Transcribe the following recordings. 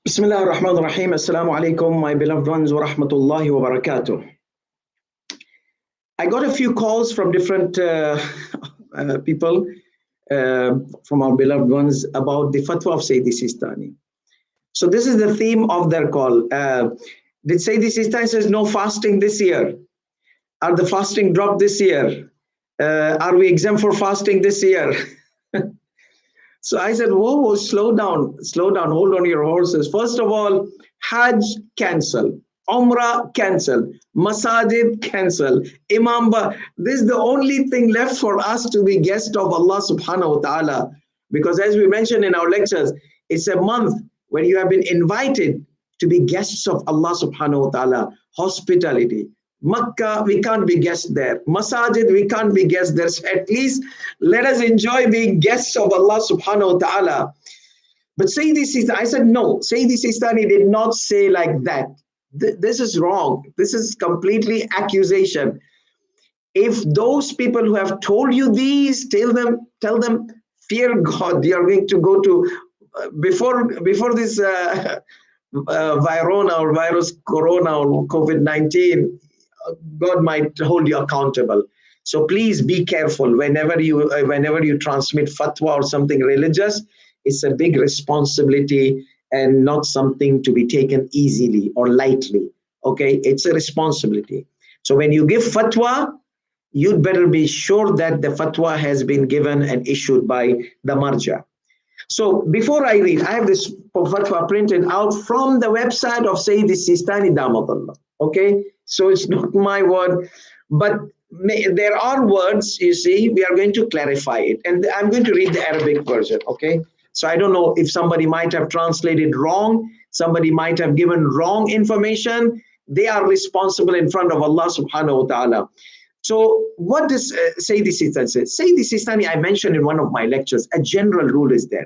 Bismillah ar-Rahman ar-Rahim. Assalamu alaikum, my beloved ones, wa rahmatullahi wa barakatuh. I got a few calls from different people, from our beloved ones, about the fatwa of Sayyidi Sistani. So this is the theme of their call. Did Sayyidi Sistani says no fasting this year? Are the fasting dropped this year? Are we exempt for fasting this year? So I said, whoa, slow down, hold on your horses. First of all, Hajj cancel, Umrah cancel, Masajid cancel, Imamba. This is the only thing left for us to be guest of Allah subhanahu wa ta'ala. Because as we mentioned in our lectures, it's a month when you have been invited to be guests of Allah subhanahu wa ta'ala. Hospitality. Makkah, we can't be guests there. Masajid, we can't be guests there. So at least let us enjoy being guests of Allah subhanahu wa ta'ala. But Sayyidi Sistani, I said no. Sayyidi Sistani did not say like that. This is wrong. This is completely accusation. If those people who have told you these, tell them, fear God. You are going to go to, before this virus, corona or COVID-19, God might hold you accountable. So please be careful whenever you transmit fatwa or something religious. It's a big responsibility and not something to be taken easily or lightly. Okay, it's a responsibility. So when you give fatwa, you'd better be sure that the fatwa has been given and issued by the marja. So before I read, I have this fatwa printed out from the website of Sayyidi Sistani Damadullah. Okay, so it's not my word, but there are words, you see, we are going to clarify it. And I'm going to read the Arabic version, okay? So I don't know if somebody might have translated wrong, somebody might have given wrong information. They are responsible in front of Allah subhanahu wa ta'ala. So what does Sayyidi Sistani say? Sayyidi Sistani, I mentioned in one of my lectures, a general rule is there.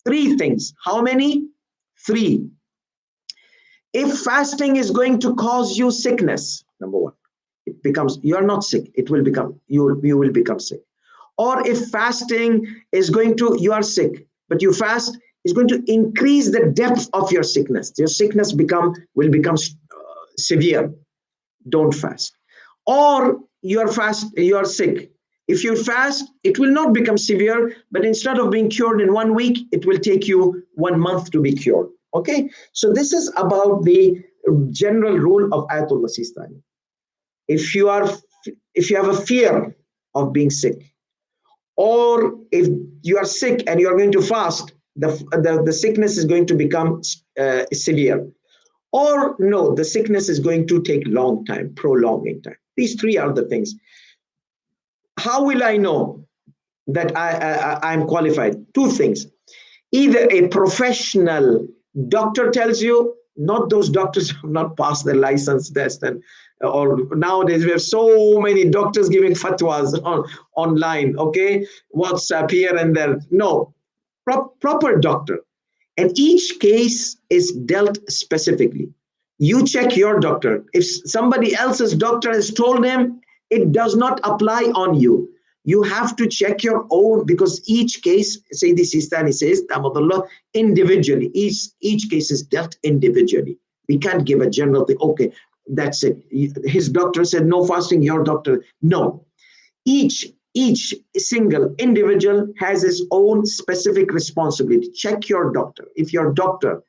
3 things. How many? 3. If fasting is going to cause you sickness, number 1, it becomes, you are not sick, it will become, you will become sick. Or if fasting is going to, you are sick, but you fast, is going to increase the depth of your sickness. Your sickness will become severe. Don't fast. Or you are sick. If you fast, it will not become severe, but instead of being cured in 1 week, it will take you 1 month to be cured. Okay, so this is about the general rule of Ayatollah Sistani. If you have a fear of being sick, or if you are sick and you are going to fast, the sickness is going to become severe. Or no, the sickness is going to take long time, prolonging time. These 3 are the things. How will I know that I'm qualified? 2 things. Either a professional doctor tells you, not those doctors who have not passed the license test, or nowadays we have so many doctors giving fatwas online, okay, WhatsApp here and there. No, proper doctor. And each case is dealt specifically. You check your doctor. If somebody else's doctor has told him, it does not apply on you. You have to check your own, because each case, Sayyidi Sistani says, Damadullah, individually, each case is dealt individually. We can't give a general thing, okay, that's it. His doctor said no fasting, your doctor, no. Each single individual has his own specific responsibility. Check your doctor. If your doctor,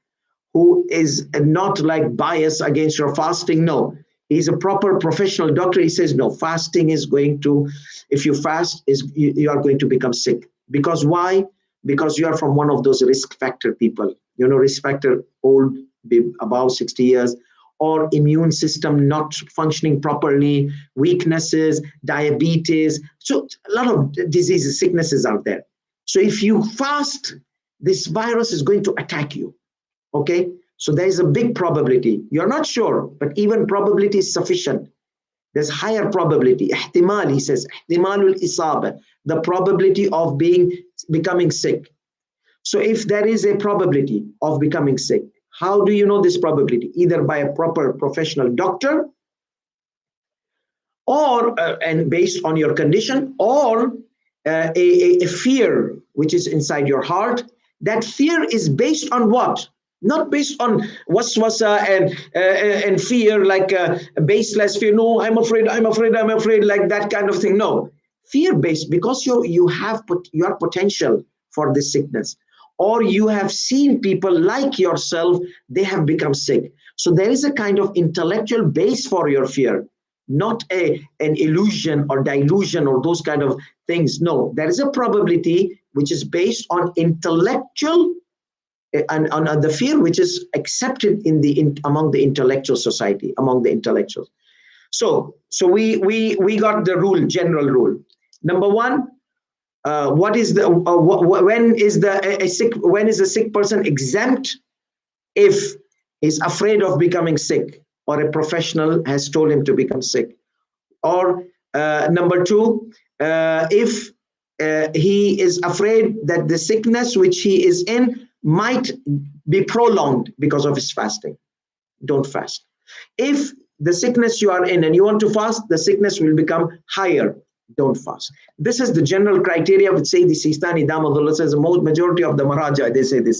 who is not like biased against your fasting, no. He's a proper professional doctor. He says, no, fasting is going to, if you fast, you are going to become sick. Because why? Because you are from one of those risk factor people. You know, risk factor, old, above 60 years, or immune system not functioning properly, weaknesses, diabetes. So a lot of diseases, sicknesses are there. So if you fast, this virus is going to attack you. Okay? So there is a big probability. You're not sure, but even probability is sufficient. There's higher probability. Ihtimal, he says, ihtimalul isaba, the probability of becoming sick. So if there is a probability of becoming sick, how do you know this probability? Either by a proper professional doctor, or and based on your condition, or a fear which is inside your heart. That fear is based on what? Not based on waswasa and fear, like baseless fear. No, I'm afraid, I'm afraid, I'm afraid, like that kind of thing. No, fear based, because you are potential for this sickness, or you have seen people like yourself, they have become sick. So there is a kind of intellectual base for your fear, not an illusion or delusion or those kind of things. No, there is a probability which is based on intellectual, and on the fear which is accepted among the intellectual society, among the intellectuals. So we got the rule, general rule. Number one, what is the when is a sick person exempt? If he's afraid of becoming sick, or a professional has told him to become sick. Or number two, if he is afraid that the sickness which he is in might be prolonged because of his fasting, don't fast. If the sickness you are in and you want to fast, the sickness will become higher, don't fast. This is the general criteria which say the Sistani Damadullah says the majority of the Maharaja, they say the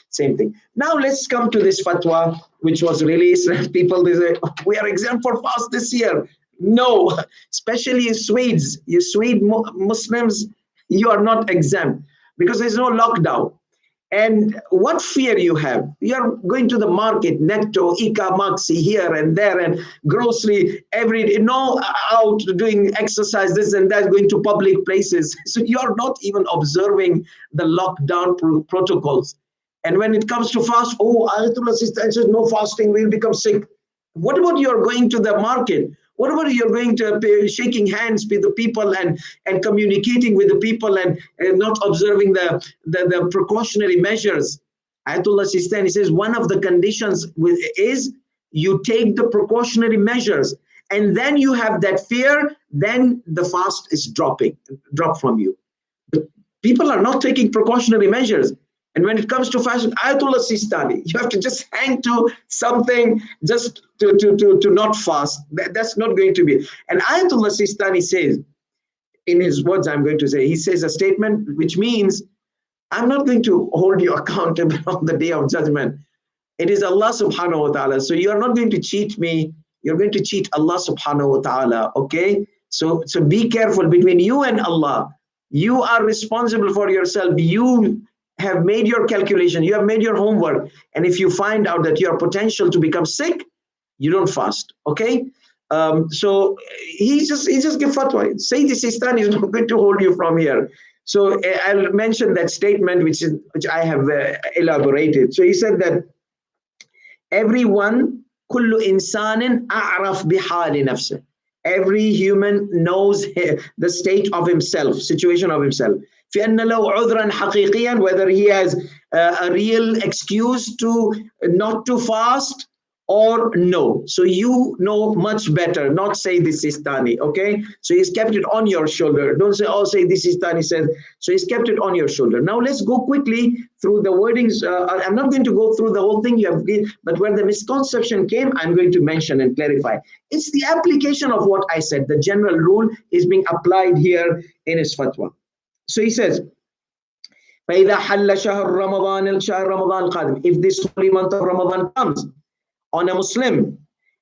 same thing. Now let's come to this fatwa which was released. People, they say, oh, we are exempt for fast this year. No, especially you Swedes, you Swede Muslims, you are not exempt because there's no lockdown. And what fear you have? You're going to the market, Netto, Ika, Maxi, here and there, and grocery every day, no out doing exercise, this and that, going to public places. So you're not even observing the lockdown protocols. And when it comes to fast, oh, Ayatollah Sistani says no fasting, we'll become sick. What about you're going to the market? What about you're going to shaking hands with the people and communicating with the people and not observing the precautionary measures? Ayatollah Sistani says one of the conditions is you take the precautionary measures, and then you have that fear, then the fast is drop from you. But people are not taking precautionary measures. And when it comes to fasting, Ayatollah Sistani, you have to just hang to something just to not fast. That's not going to be. And Ayatollah Sistani says, in his words, I'm going to say, he says a statement which means, I'm not going to hold you accountable on the day of judgment. It is Allah subhanahu wa ta'ala. So you are not going to cheat me. You're going to cheat Allah subhanahu wa ta'ala. Okay? So be careful between you and Allah. You are responsible for yourself. You have made your calculation, you have made your homework, and if you find out that you are potential to become sick, you don't fast. Okay, so he just give fatwa. Say the Sistani is not going to hold you from here. So I'll mention that statement which I have elaborated. So he said that everyone, kullu insanin a'raf bihali nafsih. Every human knows the state of himself, situation of himself. فإن له عذرا حقيقيا, whether he has a real excuse to not to fast or no. So you know much better, not say this Sistani, okay? So he's kept it on your shoulder. Don't say, oh, say this Sistani says. So he's kept it on your shoulder. Now let's go quickly through the wordings. I'm not going to go through the whole thing you have, but where the misconception came, I'm going to mention and clarify. It's the application of what I said. The general rule is being applied here in his fatwa. So he says, فَإِذَا حَلَّ شَهْرُ رَمَضَانِ الشَّهْرُ رَمَضَانِ الْقَادِمِ, if this holy month of Ramadan comes on a Muslim,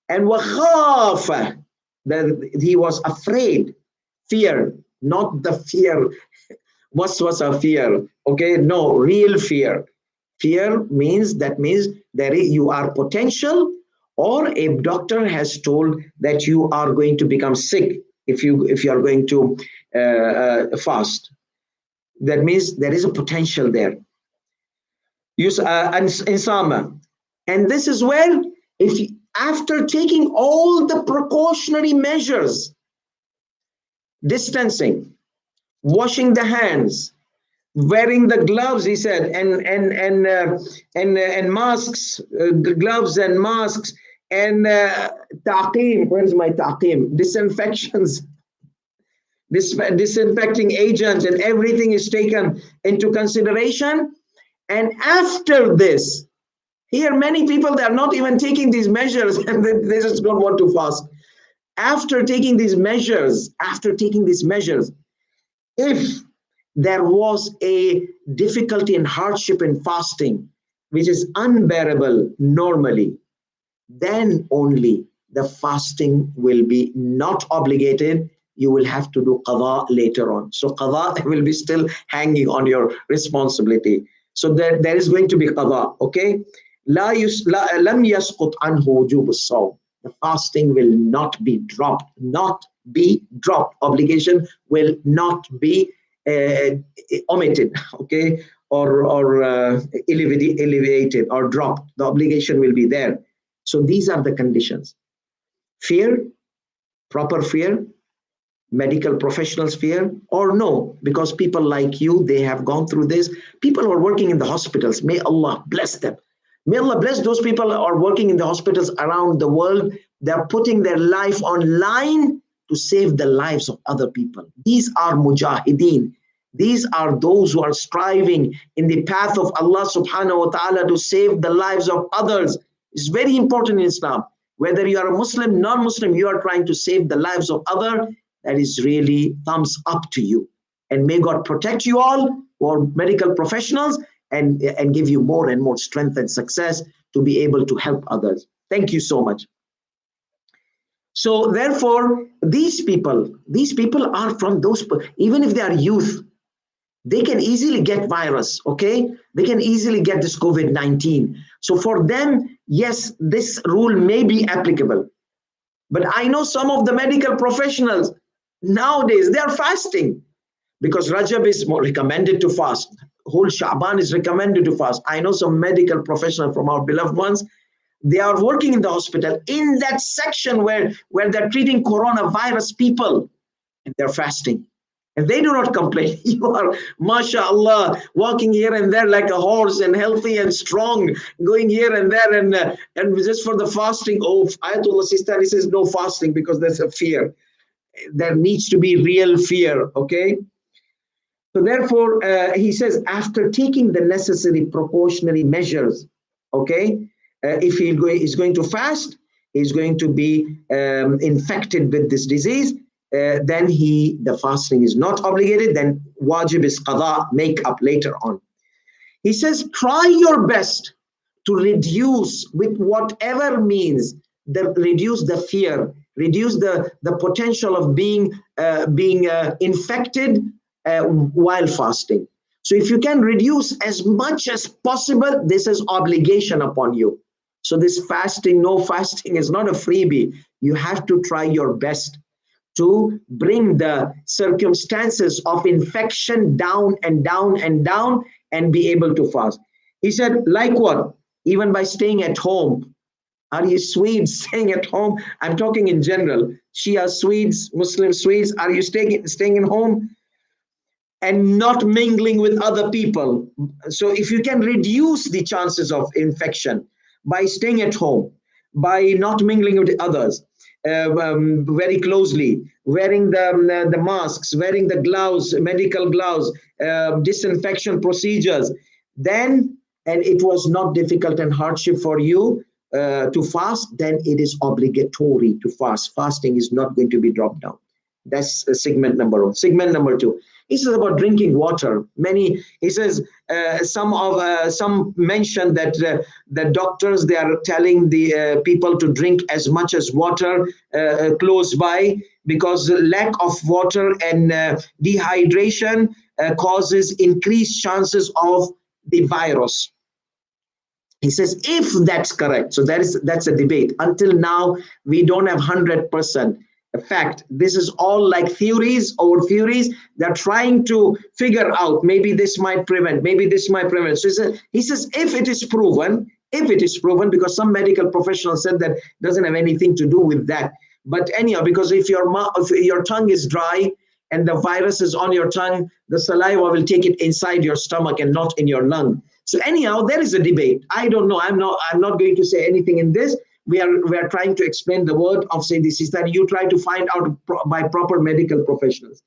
and وَخَافَ, that he was afraid, fear, not the fear, waswasa fear, okay, no, real fear. Fear means you are potential, or a doctor has told that you are going to become sick if you are going to fast. That means there is a potential there. Use insama, and this is where, if after taking all the precautionary measures, distancing, washing the hands, wearing the gloves, he said, and masks, gloves and masks, and taqim. Where's my taqim? Disinfections. Disinfecting agents and everything is taken into consideration. And after this, here many people, they are not even taking these measures and they just don't want to fast. After taking these measures, if there was a difficulty and hardship in fasting, which is unbearable normally, then only the fasting will be not obligated. You will have to do qada later on. So qada will be still hanging on your responsibility. So there is going to be qada, okay? لم يسقط عنه وجوب الصوم. The fasting will not be dropped, not be dropped. Obligation will not be omitted, okay, or elevated or dropped. The obligation will be there. So these are the conditions: fear, proper fear, medical professionals fear, or no, because people like you, they have gone through this. People who are working in the hospitals, may Allah bless them. May Allah bless those people who are working in the hospitals around the world. They're putting their life online to save the lives of other people. These are mujahideen. These are those who are striving in the path of Allah subhanahu wa ta'ala to save the lives of others. It's very important in Islam. Whether you are a Muslim, non-Muslim, you are trying to save the lives of others. That is really thumbs up to you. And may God protect you all, or medical professionals, and give you more and more strength and success to be able to help others. Thank you so much. So therefore, these people are from those, even if they are youth, they can easily get virus, okay? They can easily get this COVID-19. So for them, yes, this rule may be applicable. But I know some of the medical professionals nowadays, they are fasting because Rajab is more recommended to fast. Whole Sha'ban is recommended to fast. I know some medical professionals from our beloved ones, they are working in the hospital in that section where they're treating coronavirus people, and they're fasting. And they do not complain. You are, mashallah, walking here and there like a horse and healthy and strong, going here and there and just for the fasting. Oh, Ayatollah Sistani says no fasting because there's a fear. There needs to be real fear, okay? So therefore, he says, after taking the necessary precautionary measures, okay, if he is going to fast, he's going to be infected with this disease, then the fasting is not obligated, then wajib is qada, make up later on. He says, try your best to reduce with whatever means, reduce the fear, reduce the potential of being infected while fasting. So if you can reduce as much as possible, this is obligation upon you. So this fasting, no fasting is not a freebie. You have to try your best to bring the circumstances of infection down and down and down and be able to fast. He said, like what? Even by staying at home. Are you Swedes staying at home? I'm talking in general. Shia Swedes, Muslim Swedes, are you staying at home and not mingling with other people? So if you can reduce the chances of infection by staying at home, by not mingling with others, very closely, wearing the masks, wearing the gloves, medical gloves, disinfection procedures, then, and it was not difficult and hardship for you to fast, then it is obligatory to fast. Fasting is not going to be dropped down. That's segment number one. Segment number two, he says about drinking water. He says some mention that the doctors, they are telling the people to drink as much as water close by, because lack of water and dehydration causes increased chances of the virus. He says, if that's correct, so that's a debate. Until now, we don't have 100% fact. This is all like theories over theories. They're trying to figure out, maybe this might prevent, maybe this might prevent. So he says, if it is proven, because some medical professionals said that doesn't have anything to do with that. But anyhow, because if your tongue is dry and the virus is on your tongue, the saliva will take it inside your stomach and not in your lung. So anyhow, there is a debate. I don't know. I'm not going to say anything in this. We are trying to explain the word of Sayyidi Sistani. You try to find out by proper medical professionals.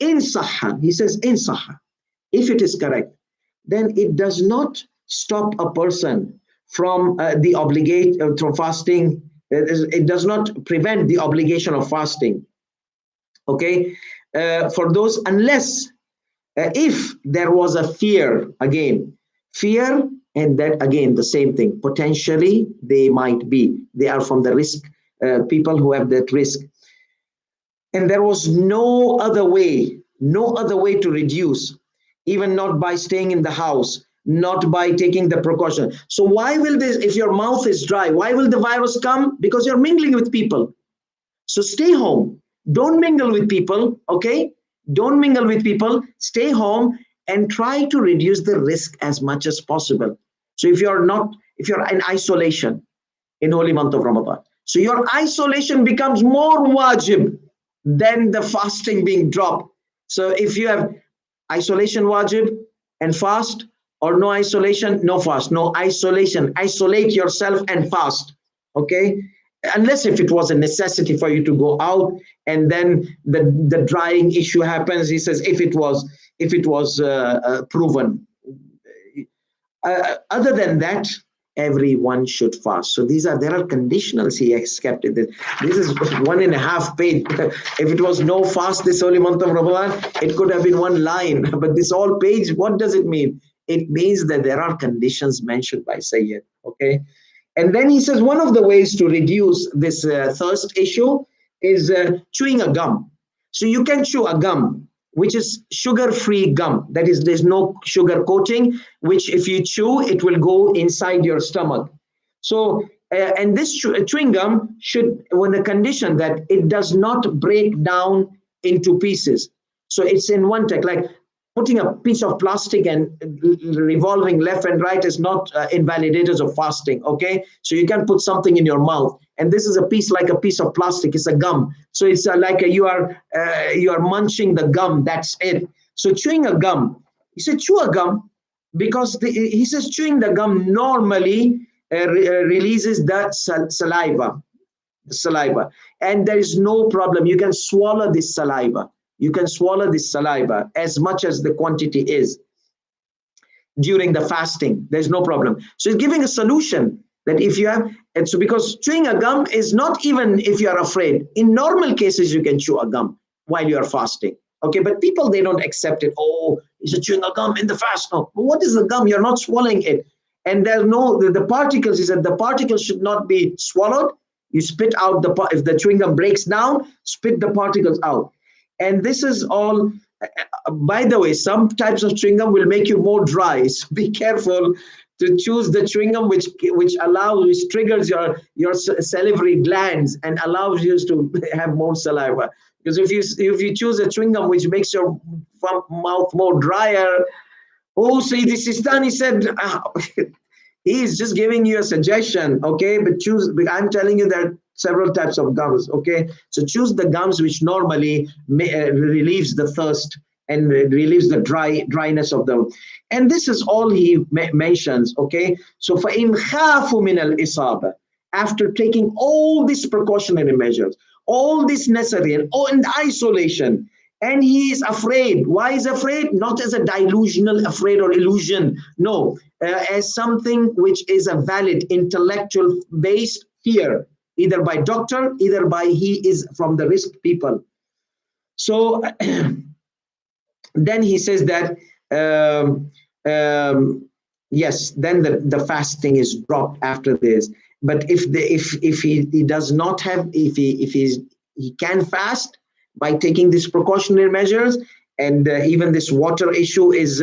In Sahha, he says, in Sahha, if it is correct, then it does not stop a person from the obligation from fasting. It does not prevent the obligation of fasting. Okay, for those, unless if there was a fear, again, fear And that again, the same thing. Potentially, they are from the risk, people who have that risk. And there was no other way to reduce, even not by staying in the house, not by taking the precaution. So why will this, if your mouth is dry, why will the virus come? Because you're mingling with people. So stay home. Don't mingle with people, okay? Don't mingle with people. Stay home and try to reduce the risk as much as possible. So if you're in isolation in holy month of Ramadan, so your isolation becomes more wajib than the fasting being dropped. So if you have isolation wajib and fast, or no isolation, no fast, no isolation, isolate yourself and fast, okay? Unless if it was a necessity for you to go out, and then the drying issue happens. He says if it was proven. Other than that, everyone should fast. So there are conditionals he has kept in this. This is 1.5 page. If it was no fast this holy month of Ramadan, it could have been one line. But this whole page, what does it mean? It means that there are conditions mentioned by Sayyid. Okay. And then he says one of the ways to reduce this thirst issue is chewing a gum. So you can chew a gum which is sugar-free gum. That is, there's no sugar coating, which if you chew, it will go inside your stomach. So, and this chewing gum should, with the condition that it does not break down into pieces. So it's in one take, like putting a piece of plastic and revolving left and right is not invalidators of fasting, okay? So you can put something in your mouth, and this is a piece like a piece of plastic. It's a gum. So it's like you are munching the gum, that's it. So chewing a gum, he said chew a gum because he says chewing the gum normally releases the saliva, and there is no problem. You can swallow this saliva. You can swallow this saliva as much as the quantity is during the fasting. There's no problem. So it's giving a solution that if you have, and so because chewing a gum is not even if you are afraid. In normal cases, you can chew a gum while you are fasting. Okay, but people, they don't accept it. Oh, he's chewing a gum in the fast. No, but what is the gum? You're not swallowing it. And there's no, the particles, he said the particles should not be swallowed. You spit out if the chewing gum breaks down, spit the particles out. And this is all, by the way, some types of chewing gum will make you more dry. So be careful to choose the chewing gum which triggers your salivary glands and allows you to have more saliva. Because if you choose a chewing gum which makes your mouth more drier, oh, see, the Sistani said, he is just giving you a suggestion, okay? But I'm telling you there are several types of gums, okay? So choose the gums which normally relieves the thirst and relieves the dryness of them. And this is all he mentions, okay? So فَإِنْ خَافُوا مِنَ الْإِصَابَةِ, after taking all these precautionary measures, all this necessary and isolation, and he is afraid. Why is afraid? Not as a delusional afraid or illusion. No, as something which is a valid intellectual based fear, either by doctor, either by he is from the risk people. So then he says that, yes, then the fasting is dropped after this. But if he does not have, if he can fast by taking these precautionary measures, and even this water issue is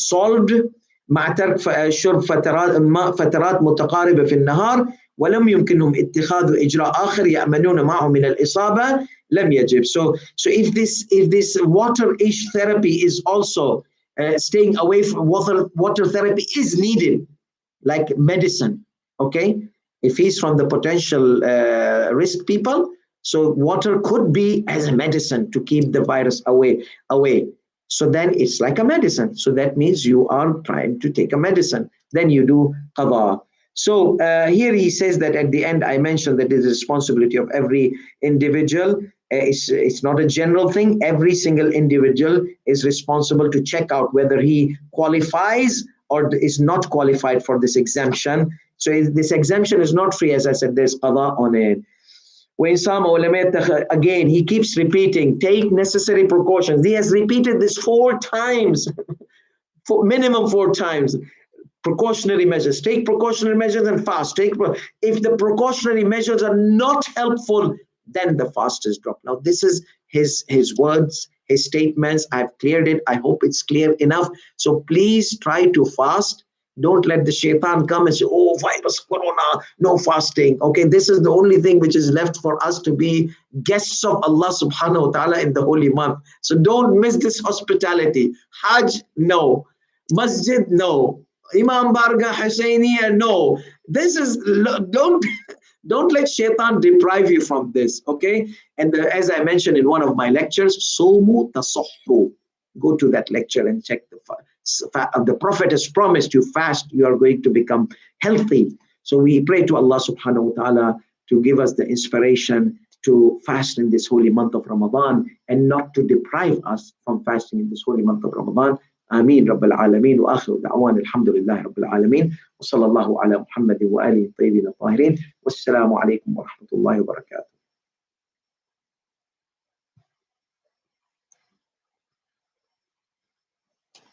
solved. مع ترك شرب فترات متقاربة في النهار ولم يمكنهم اتخاذ إجراء آخر يأمنون معه من الإصابة لم يجب. So if this water-ish therapy is also staying away from water therapy is needed, like medicine, okay? If he's from the potential risk people, so water could be as a medicine to keep the virus away. So then it's like a medicine. So that means you are trying to take a medicine. Then you do qada. So here he says that at the end, I mentioned that it is the responsibility of every individual. It's not a general thing. Every single individual is responsible to check out whether he qualifies or is not qualified for this exemption. So this exemption is not free. As I said, there's qada on it. Again, he keeps repeating, take necessary precautions. He has repeated this 4 times, minimum 4 times. precautionary measures. Take precautionary measures and fast. If the precautionary measures are not helpful, then the fast is dropped. Now, this is his words, his statements. I've cleared it. I hope it's clear enough. So please try to fast. Don't let the shaitan come and say, oh, virus, corona, no fasting. Okay, this is the only thing which is left for us to be guests of Allah subhanahu wa ta'ala in the holy month. So don't miss this hospitality. Hajj, no. Masjid, no. Imam Barga, Hussainiya, no. This is, don't let shaitan deprive you from this, okay? And as I mentioned in one of my lectures, Somu Tasahhu. Go to that lecture and check the Prophet has promised you fast, you are going to become healthy. So we pray to Allah subhanahu wa ta'ala to give us the inspiration to fast in this holy month of Ramadan and not to deprive us from fasting in this holy month of Ramadan. آمين رب العالمين وآخر دعوان الحمد لله رب العالمين وصلى الله على محمد وآله الطيبين الطاهرين والسلام عليكم ورحمة الله وبركاته.